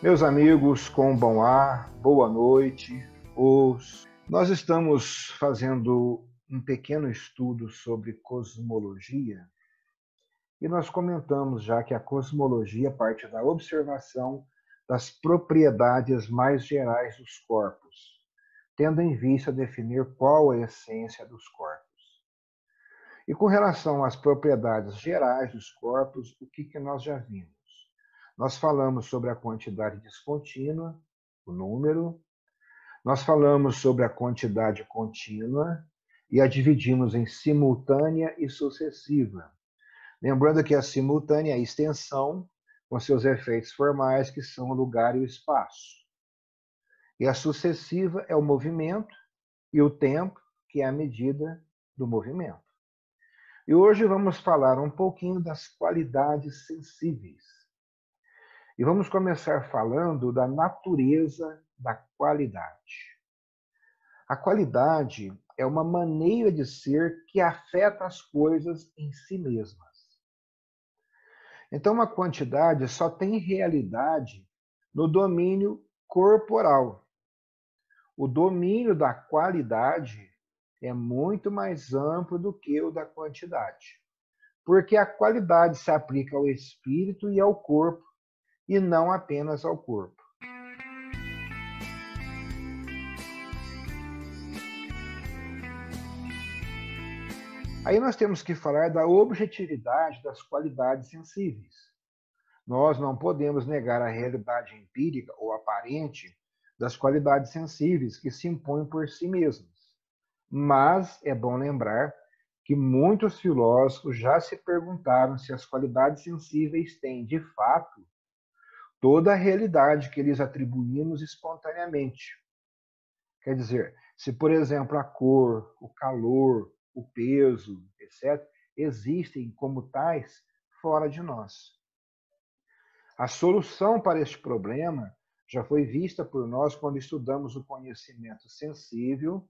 Meus amigos, com bom ar, boa noite. Nós estamos fazendo um pequeno estudo sobre cosmologia e nós comentamos já que a cosmologia parte da observação das propriedades mais gerais dos corpos, tendo em vista definir qual a essência dos corpos. E com relação às propriedades gerais dos corpos, o que nós já vimos? Nós falamos sobre a quantidade descontínua, o número. Nós falamos sobre a quantidade contínua e a dividimos em simultânea e sucessiva. Lembrando que a simultânea é a extensão, com seus efeitos formais, que são o lugar e o espaço. E a sucessiva é o movimento e o tempo, que é a medida do movimento. E hoje vamos falar um pouquinho das qualidades sensíveis. E vamos começar falando da natureza da qualidade. A qualidade é uma maneira de ser que afeta as coisas em si mesmas. Então, a quantidade só tem realidade no domínio corporal. O domínio da qualidade é muito mais amplo do que o da quantidade, porque a qualidade se aplica ao espírito e ao corpo, e não apenas ao corpo. Aí nós temos que falar da objetividade das qualidades sensíveis. Nós não podemos negar a realidade empírica ou aparente das qualidades sensíveis que se impõem por si mesmas. Mas é bom lembrar que muitos filósofos já se perguntaram se as qualidades sensíveis têm, de fato, toda a realidade que lhes atribuímos espontaneamente. Quer dizer, se, por exemplo, a cor, o calor, o peso, etc., existem como tais fora de nós. A solução para este problema já foi vista por nós quando estudamos o conhecimento sensível.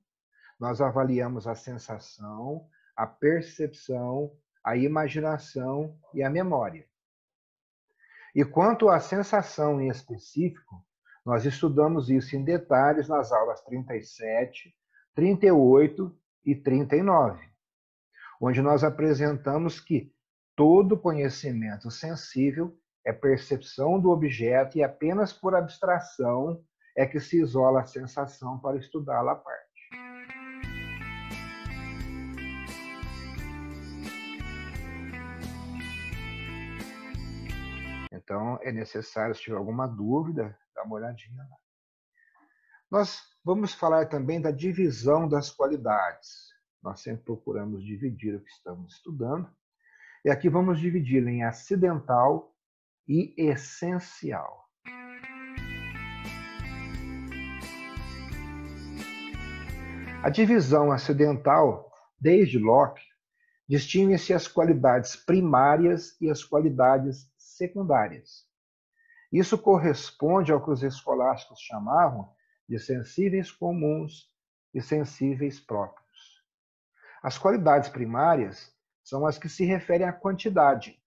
Nós avaliamos a sensação, a percepção, a imaginação e a memória. E quanto à sensação em específico, nós estudamos isso em detalhes nas aulas 37, 38 e 39, onde nós apresentamos que todo conhecimento sensível é percepção do objeto e apenas por abstração é que se isola a sensação para estudá-la à parte. Então, é necessário, se tiver alguma dúvida, dar uma olhadinha lá. Nós vamos falar também da divisão das qualidades. Nós sempre procuramos dividir o que estamos estudando. E aqui vamos dividir em acidental e essencial. A divisão acidental, desde Locke, distingue-se as qualidades primárias e as qualidades secundárias. Isso corresponde ao que os escolásticos chamavam de sensíveis comuns e sensíveis próprios. As qualidades primárias são as que se referem à quantidade,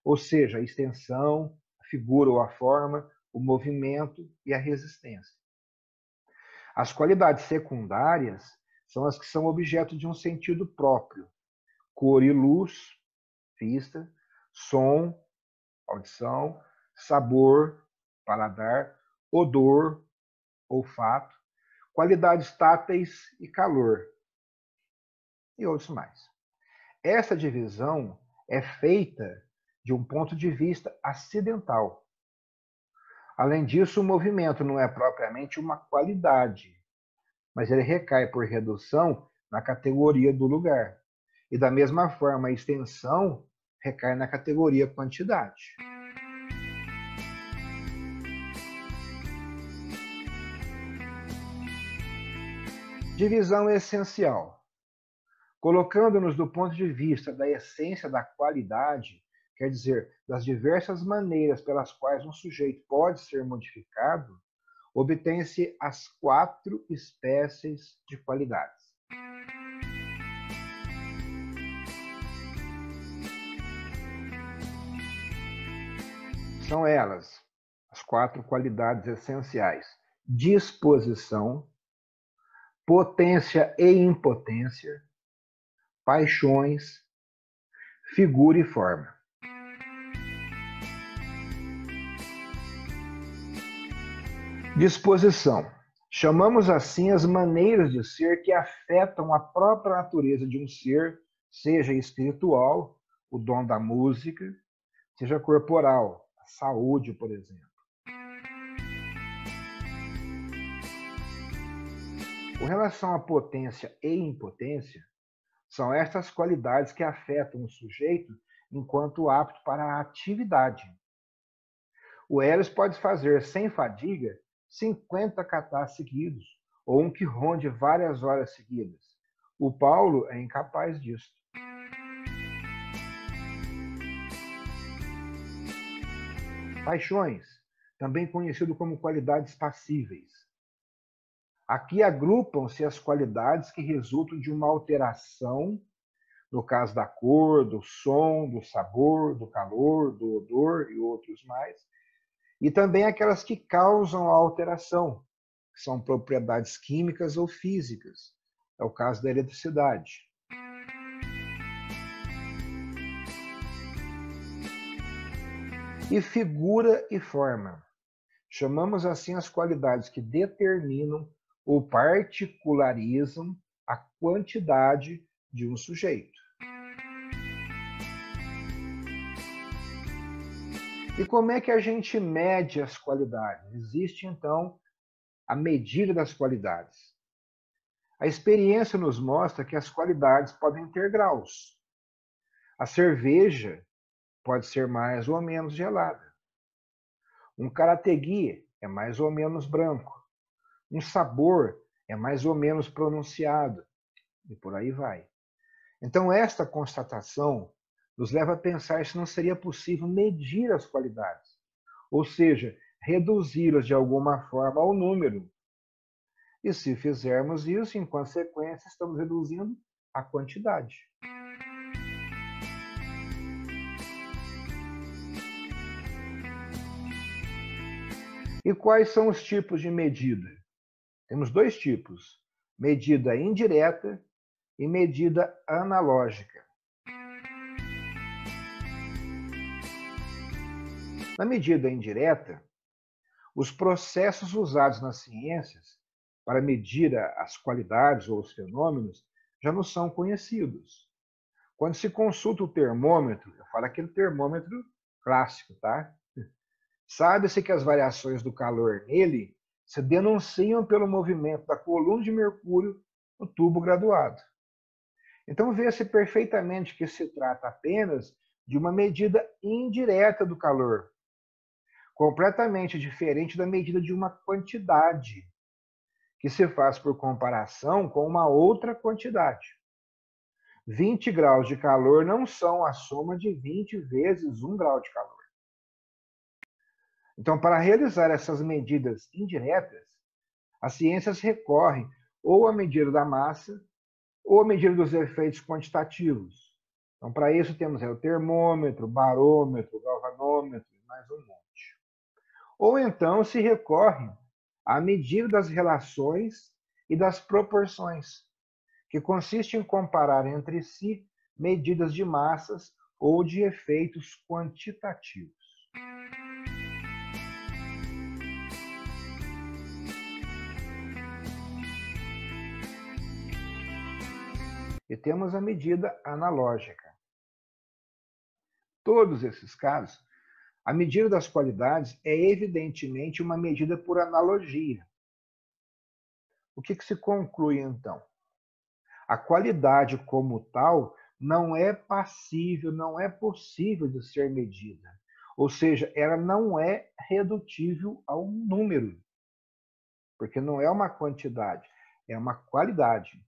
ou seja, a extensão, a figura ou a forma, o movimento e a resistência. As qualidades secundárias são as que são objeto de um sentido próprio, cor e luz, vista, som, audição, sabor, paladar, odor, olfato, qualidades táteis e calor, e outros mais. Essa divisão é feita de um ponto de vista acidental. Além disso, o movimento não é propriamente uma qualidade, mas ele recai por redução na categoria do lugar. E da mesma forma, a extensão recai na categoria quantidade. Divisão essencial. Colocando-nos do ponto de vista da essência da qualidade, quer dizer, das diversas maneiras pelas quais um sujeito pode ser modificado, obtém-se as 4 espécies de qualidades. São elas as 4 qualidades essenciais: disposição, potência e impotência, paixões, figura e forma. Disposição. Chamamos assim as maneiras de ser que afetam a própria natureza de um ser, seja espiritual, o dom da música, seja corporal, a saúde, por exemplo. Com relação à potência e impotência, são estas qualidades que afetam o sujeito enquanto apto para a atividade. O Eros pode fazer sem fadiga 50 catás seguidos, ou um que ronde várias horas seguidas. O Paulo é incapaz disso. Paixões, também conhecido como qualidades passíveis. Aqui agrupam-se as qualidades que resultam de uma alteração, no caso da cor, do som, do sabor, do calor, do odor e outros mais, e também aquelas que causam a alteração, que são propriedades químicas ou físicas. É o caso da eletricidade. E figura e forma. Chamamos assim as qualidades que determinam ou particularizam a quantidade de um sujeito. E como é que a gente mede as qualidades? Existe, então, a medida das qualidades. A experiência nos mostra que as qualidades podem ter graus. A cerveja pode ser mais ou menos gelada. Um karategui é mais ou menos branco. Um sabor é mais ou menos pronunciado. E por aí vai. Então, esta constatação nos leva a pensar se não seria possível medir as qualidades, ou seja, reduzi-las de alguma forma ao número. E se fizermos isso, em consequência, estamos reduzindo a quantidade. E quais são os tipos de medida? Temos 2 tipos: medida indireta e medida analógica. Na medida indireta, os processos usados nas ciências para medir as qualidades ou os fenômenos já não são conhecidos. Quando se consulta o termômetro, eu falo aquele termômetro clássico, tá? Sabe-se que as variações do calor nele se denunciam pelo movimento da coluna de mercúrio no tubo graduado. Então vê-se perfeitamente que se trata apenas de uma medida indireta do calor, completamente diferente da medida de uma quantidade, que se faz por comparação com uma outra quantidade. 20 graus de calor não são a soma de 20 vezes 1 grau de calor. Então, para realizar essas medidas indiretas, as ciências recorrem ou à medida da massa ou à medida dos efeitos quantitativos. Então, para isso temos o termômetro, o barômetro, o galvanômetro e mais um monte. Ou então se recorre à medida das relações e das proporções, que consiste em comparar entre si medidas de massas ou de efeitos quantitativos. E temos a medida analógica. Todos esses casos, a medida das qualidades é evidentemente uma medida por analogia. O que se conclui, então? A qualidade como tal não é passível, não é possível de ser medida. Ou seja, ela não é redutível ao número, porque não é uma quantidade, é uma qualidade.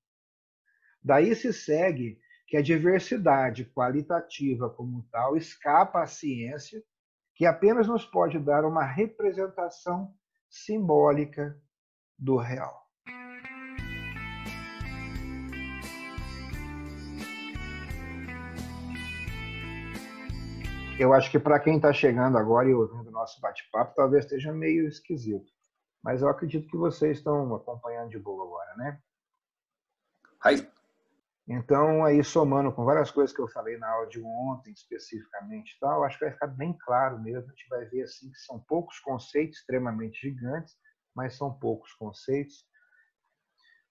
Daí se segue que a diversidade qualitativa como tal escapa à ciência, que apenas nos pode dar uma representação simbólica do real. Eu acho que para quem está chegando agora e ouvindo o nosso nosso bate-papo talvez esteja meio esquisito. Mas eu acredito que vocês estão acompanhando de boa agora, né? Hi. Então, aí somando com várias coisas que eu falei na aula de ontem, especificamente, tal, acho que vai ficar bem claro mesmo. A gente vai ver assim que são poucos conceitos extremamente gigantes, mas são poucos conceitos.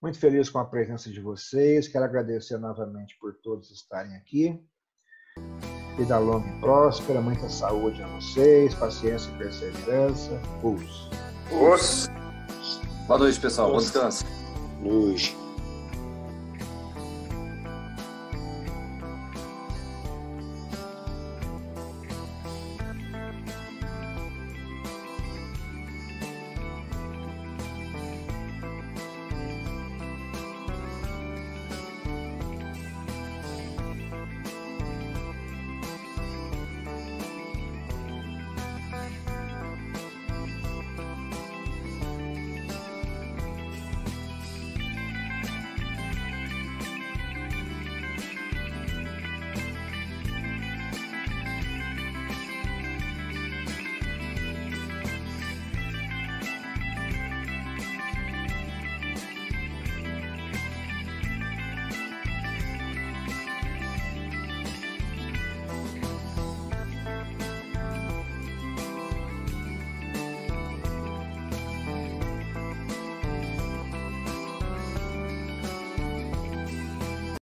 Muito feliz com a presença de vocês. Quero agradecer novamente por todos estarem aqui. Vida longa e próspera, muita saúde a vocês, paciência e perseverança. Boa noite, pessoal. Bom descanso. Luz.